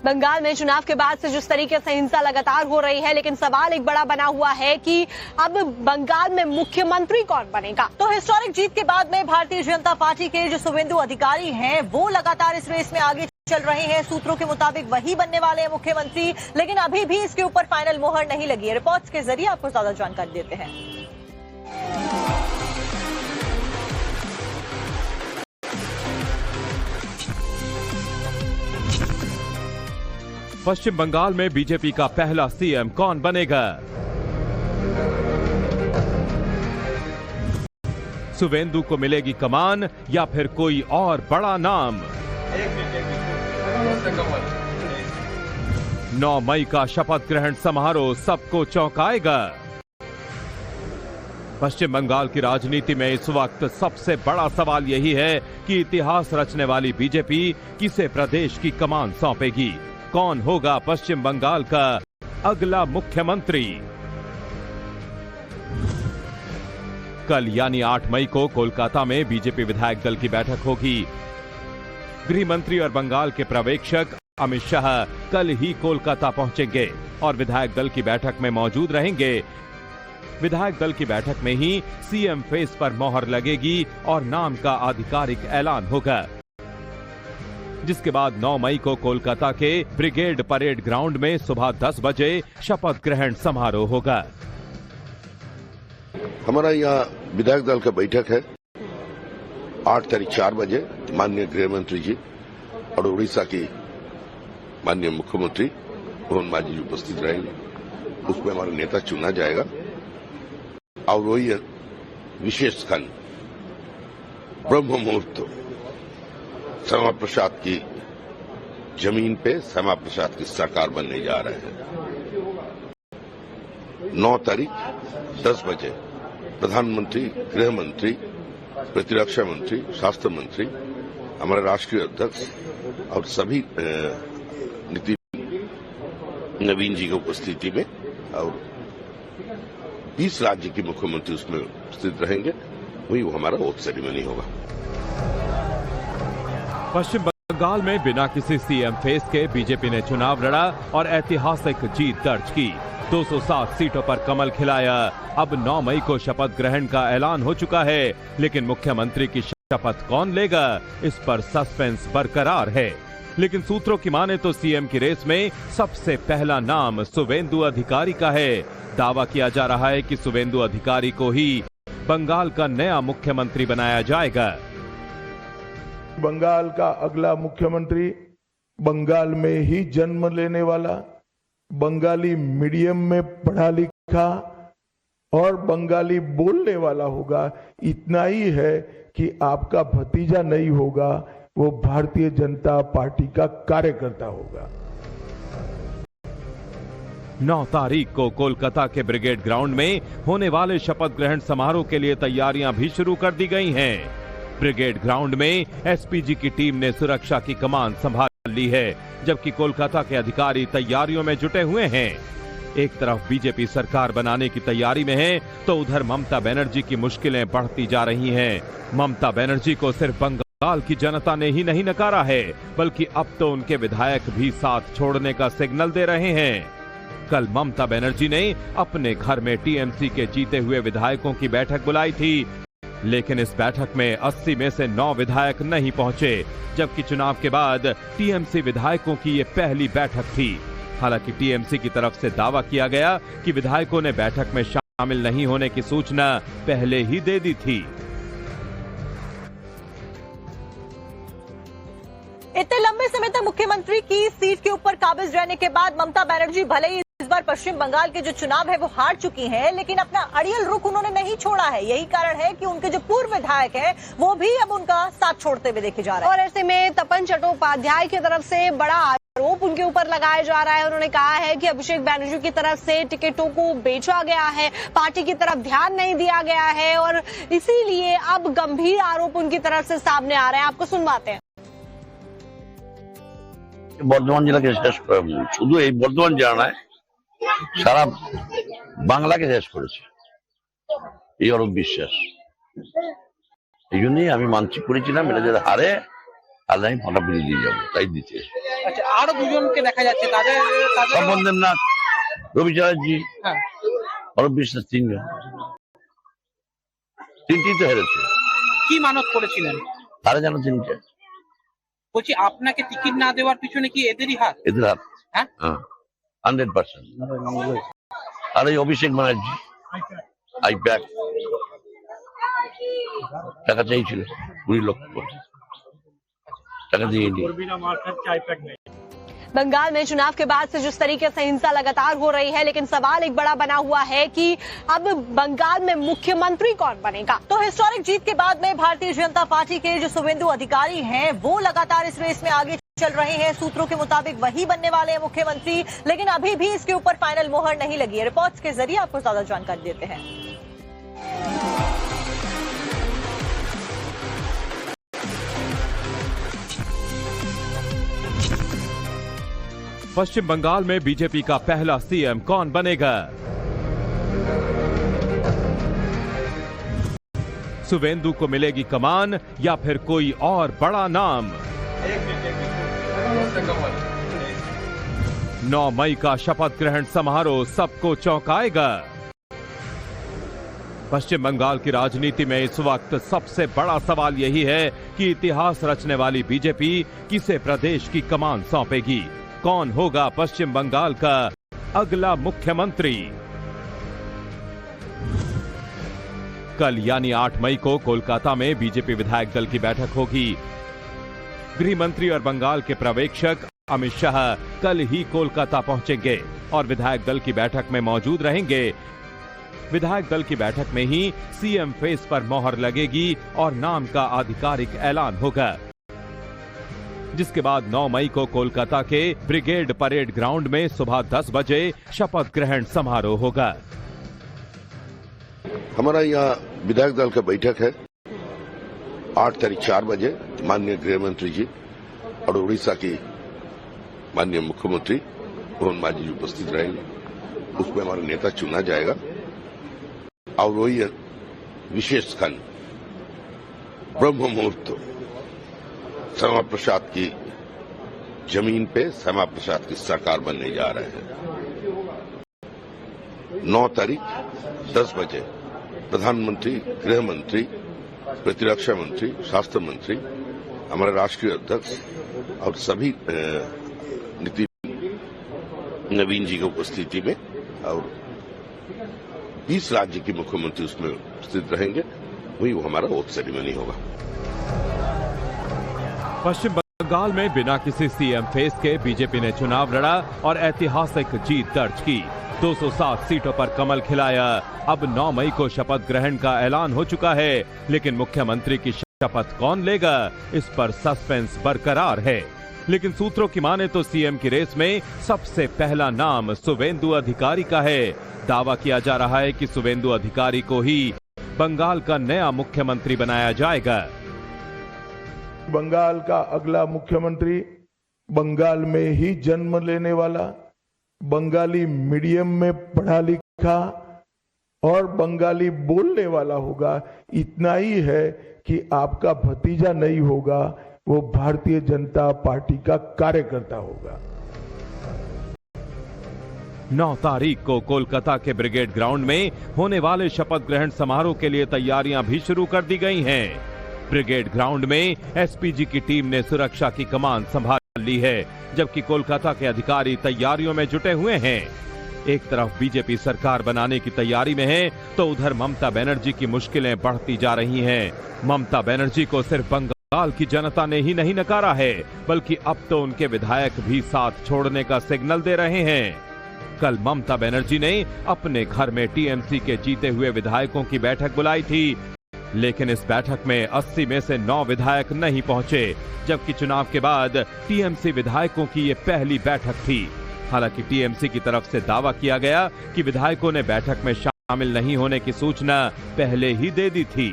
बंगाल में चुनाव के बाद से जिस तरीके से हिंसा लगातार हो रही है, लेकिन सवाल एक बड़ा बना हुआ है कि अब बंगाल में मुख्यमंत्री कौन बनेगा। तो हिस्टोरिक जीत के बाद में भारतीय जनता पार्टी के जो शुभेंदु अधिकारी हैं वो लगातार इस रेस में आगे चल रहे हैं। सूत्रों के मुताबिक वही बनने वाले हैं मुख्यमंत्री, लेकिन अभी भी इसके ऊपर फाइनल मोहर नहीं लगी है। रिपोर्ट्स के जरिए आपको ज्यादा जानकारी देते हैं। पश्चिम बंगाल में बीजेपी का पहला सीएम कौन बनेगा? शुभेंदु को मिलेगी कमान या फिर कोई और बड़ा नाम? 9 मई का शपथ ग्रहण समारोह सबको चौंकाएगा। पश्चिम बंगाल की राजनीति में इस वक्त सबसे बड़ा सवाल यही है कि इतिहास रचने वाली बीजेपी किसे प्रदेश की कमान सौंपेगी। कौन होगा पश्चिम बंगाल का अगला मुख्यमंत्री? कल यानी 8 मई को कोलकाता में बीजेपी विधायक दल की बैठक होगी। गृह मंत्री और बंगाल के पर्यवेक्षक अमित शाह कल ही कोलकाता पहुंचेंगे और विधायक दल की बैठक में मौजूद रहेंगे। विधायक दल की बैठक में ही सीएम फेस पर मोहर लगेगी और नाम का आधिकारिक ऐलान होगा, जिसके बाद 9 मई को कोलकाता के ब्रिगेड परेड ग्राउंड में सुबह 10 बजे शपथ ग्रहण समारोह होगा। हमारा यहाँ विधायक दल का बैठक है 8 तारीख 4 बजे। माननीय गृह मंत्री जी और उड़ीसा की माननीय मुख्यमंत्री मोहन मांझी जी उपस्थित रहेंगे। उसमें हमारा नेता चुना जाएगा और वही विशेष खंड ब्रह्म मुहूर्त श्यामा प्रसाद की जमीन पे श्यामा प्रसाद की सरकार बनने जा रहे हैं। 9 तारीख 10 बजे प्रधानमंत्री, गृह मंत्री, प्रतिरक्षा मंत्री, स्वास्थ्य मंत्री, हमारे राष्ट्रीय अध्यक्ष और सभी नितिन नवीन जी की उपस्थिति में और 20 राज्य के मुख्यमंत्री उसमें उपस्थित रहेंगे। वही वो हमारा वोट सेरेमनी होगा। पश्चिम बंगाल में बिना किसी सीएम फेस के बीजेपी ने चुनाव लड़ा और ऐतिहासिक जीत दर्ज की। 207 सीटों पर कमल खिलाया। अब 9 मई को शपथ ग्रहण का ऐलान हो चुका है, लेकिन मुख्यमंत्री की शपथ कौन लेगा, इस पर सस्पेंस बरकरार है। लेकिन सूत्रों की माने तो सीएम की रेस में सबसे पहला नाम शुभेंदु अधिकारी का है। दावा किया जा रहा है कि शुभेंदु अधिकारी को ही बंगाल का नया मुख्यमंत्री बनाया जाएगा। बंगाल का अगला मुख्यमंत्री बंगाल में ही जन्म लेने वाला, बंगाली मीडियम में पढ़ा लिखा और बंगाली बोलने वाला होगा। इतना ही है कि आपका भतीजा नहीं होगा, वो भारतीय जनता पार्टी का कार्यकर्ता होगा। 9 तारीख को कोलकाता के ब्रिगेड ग्राउंड में होने वाले शपथ ग्रहण समारोह के लिए तैयारियां भी शुरू कर दी गई हैं। ब्रिगेड ग्राउंड में एसपीजी की टीम ने सुरक्षा की कमान संभाल ली है, जबकि कोलकाता के अधिकारी तैयारियों में जुटे हुए हैं। एक तरफ बीजेपी सरकार बनाने की तैयारी में है, तो उधर ममता बनर्जी की मुश्किलें बढ़ती जा रही हैं। ममता बनर्जी को सिर्फ बंगाल की जनता ने ही नहीं नकारा है, बल्कि अब तो उनके विधायक भी साथ छोड़ने का सिग्नल दे रहे हैं। कल ममता बनर्जी ने अपने घर में टीएमसी के जीते हुए विधायकों की बैठक बुलाई थी, लेकिन इस बैठक में 80 में से 9 विधायक नहीं पहुंचे, जबकि चुनाव के बाद टीएमसी विधायकों की ये पहली बैठक थी। हालांकि टीएमसी की तरफ से दावा किया गया कि विधायकों ने बैठक में शामिल नहीं होने की सूचना पहले ही दे दी थी। इतने लंबे समय तक मुख्यमंत्री की सीट के ऊपर काबिज रहने के बाद ममता बनर्जी भले ही इस बार पश्चिम बंगाल के जो चुनाव है वो हार चुकी हैं, लेकिन अपना अड़ियल रुख उन्होंने नहीं छोड़ा है। यही कारण है कि उनके जो पूर्व विधायक हैं वो भी अब उनका साथ छोड़ते हुए देखे जा रहे हैं। और ऐसे में तपन चट्टोपाध्याय की तरफ से बड़ा आरोप उनके ऊपर लगाया जा रहा है। उन्होंने कहा है कि अभिषेक बैनर्जी की तरफ से टिकटों को बेचा गया है, पार्टी की तरफ ध्यान नहीं दिया गया है और इसीलिए अब गंभीर आरोप उनकी तरफ से सामने आ रहे हैं। आपको सुनवाते हैं। বর্ধমান জেলাকে শেষ শুধু এই বর্ধমান জেলা নয়, সারা বাংলাকে শেষ করেছে এই অরূপ বিশ্বাস। এই জন্যই আমি মানসিক করেছিলাম এটা যদি হারে আর আমি ফটাফটি দিয়ে যাবো, তাই দিতে। আচ্ছা, আরো দুজনকে দেখা যাচ্ছে, তাদের সম্বন্ধের না, রবি চ্যাটার্জি, হ্যাঁ, অরূপ বিশ্বাস, তিনটেই তো হেরেছে। কি মানত করেছিলেন? তারা জানো তিনটে। বলছি, আপনাকে টিকিট না দেওয়ার পিছনে কি এদেরই হাত? এদের হাত, হ্যাঁ, 100%। আর এই অভিষেক ব্যানার্জি আইপ্যাক টাকা চাইছিল 20 লক্ষ কোটি, টাকা দিয়ে নি। बंगाल में चुनाव के बाद से जिस तरीके से हिंसा लगातार हो रही है, लेकिन सवाल एक बड़ा बना हुआ है कि अब बंगाल में मुख्यमंत्री कौन बनेगा। तो हिस्टोरिक जीत के बाद में भारतीय जनता पार्टी के जो शुभेंदु अधिकारी हैं वो लगातार इस रेस में आगे चल रहे हैं। सूत्रों के मुताबिक वही बनने वाले हैं मुख्यमंत्री, लेकिन अभी भी इसके ऊपर फाइनल मोहर नहीं लगी है। रिपोर्ट्स के जरिए आपको ज्यादा जानकारी देते हैं। पश्चिम बंगाल में बीजेपी का पहला सीएम कौन बनेगा? सुवेंदु को मिलेगी कमान या फिर कोई और बड़ा नाम? 9 मई का शपथ ग्रहण समारोह सबको चौंकाएगा। पश्चिम बंगाल की राजनीति में इस वक्त सबसे बड़ा सवाल यही है कि इतिहास रचने वाली बीजेपी किसे प्रदेश की कमान सौंपेगी। कौन होगा पश्चिम बंगाल का अगला मुख्यमंत्री? कल यानी 8 मई को कोलकाता में बीजेपी विधायक दल की बैठक होगी। गृह मंत्री और बंगाल के पर्यवेक्षक अमित शाह कल ही कोलकाता पहुंचेंगे और विधायक दल की बैठक में मौजूद रहेंगे। विधायक दल की बैठक में ही सीएम फेस पर मोहर लगेगी और नाम का आधिकारिक ऐलान होगा, जिसके बाद 9 मई को कोलकाता के ब्रिगेड परेड ग्राउंड में सुबह 10 बजे शपथ ग्रहण समारोह होगा। हमारा यहाँ विधायक दल का बैठक है 8 तारीख 4 बजे। माननीय गृह मंत्री जी और उड़ीसा की माननीय मुख्यमंत्री मोहन मांझी जी उपस्थित रहेंगे। उसमें हमारा नेता चुना जाएगा और वही विशेष खंड ब्रह्म मुहूर्त श्यामा प्रसाद की जमीन पे श्यामा प्रसाद की सरकार बनने जा रहे हैं। 9 तारीख 10 बजे प्रधानमंत्री, गृह मंत्री, प्रतिरक्षा मंत्री, स्वास्थ्य मंत्री, हमारे राष्ट्रीय अध्यक्ष और सभी नितिन नवीन जी की उपस्थिति में और 20 राज्य के मुख्यमंत्री उसमें उपस्थित रहेंगे। वही वो हमारा वोट सेरेमनी होगा। पश्चिम बंगाल में बिना किसी सीएम फेस के बीजेपी ने चुनाव लड़ा और ऐतिहासिक जीत दर्ज की। 207 सीटों पर कमल खिलाया। अब 9 मई को शपथ ग्रहण का ऐलान हो चुका है, लेकिन मुख्यमंत्री की शपथ कौन लेगा, इस पर सस्पेंस बरकरार है। लेकिन सूत्रों की माने तो सीएम की रेस में सबसे पहला नाम शुभेंदु अधिकारी का है। दावा किया जा रहा है कि शुभेंदु अधिकारी को ही बंगाल का नया मुख्यमंत्री बनाया जाएगा। बंगाल का अगला मुख्यमंत्री बंगाल में ही जन्म लेने वाला, बंगाली मीडियम में पढ़ा लिखा और बंगाली बोलने वाला होगा। इतना ही है कि आपका भतीजा नहीं होगा, वो भारतीय जनता पार्टी का कार्यकर्ता होगा। 9 तारीख को कोलकाता के ब्रिगेड ग्राउंड में होने वाले शपथ ग्रहण समारोह के लिए तैयारियां भी शुरू कर दी गई हैं। ब्रिगेड ग्राउंड में एसपीजी की टीम ने सुरक्षा की कमान संभाल ली है, जबकि कोलकाता के अधिकारी तैयारियों में जुटे हुए हैं। एक तरफ बीजेपी सरकार बनाने की तैयारी में है, तो उधर ममता बनर्जी की मुश्किलें बढ़ती जा रही हैं। ममता बनर्जी को सिर्फ बंगाल की जनता ने ही नहीं नकारा है, बल्कि अब तो उनके विधायक भी साथ छोड़ने का सिग्नल दे रहे हैं। कल ममता बनर्जी ने अपने घर में टीएमसी के जीते हुए विधायकों की बैठक बुलाई थी, लेकिन इस बैठक में 80 में से 9 विधायक नहीं पहुंचे, जबकि चुनाव के बाद टीएमसी विधायकों की ये पहली बैठक थी। हालांकि टीएमसी की तरफ से दावा किया गया कि विधायकों ने बैठक में शामिल नहीं होने की सूचना पहले ही दे दी थी।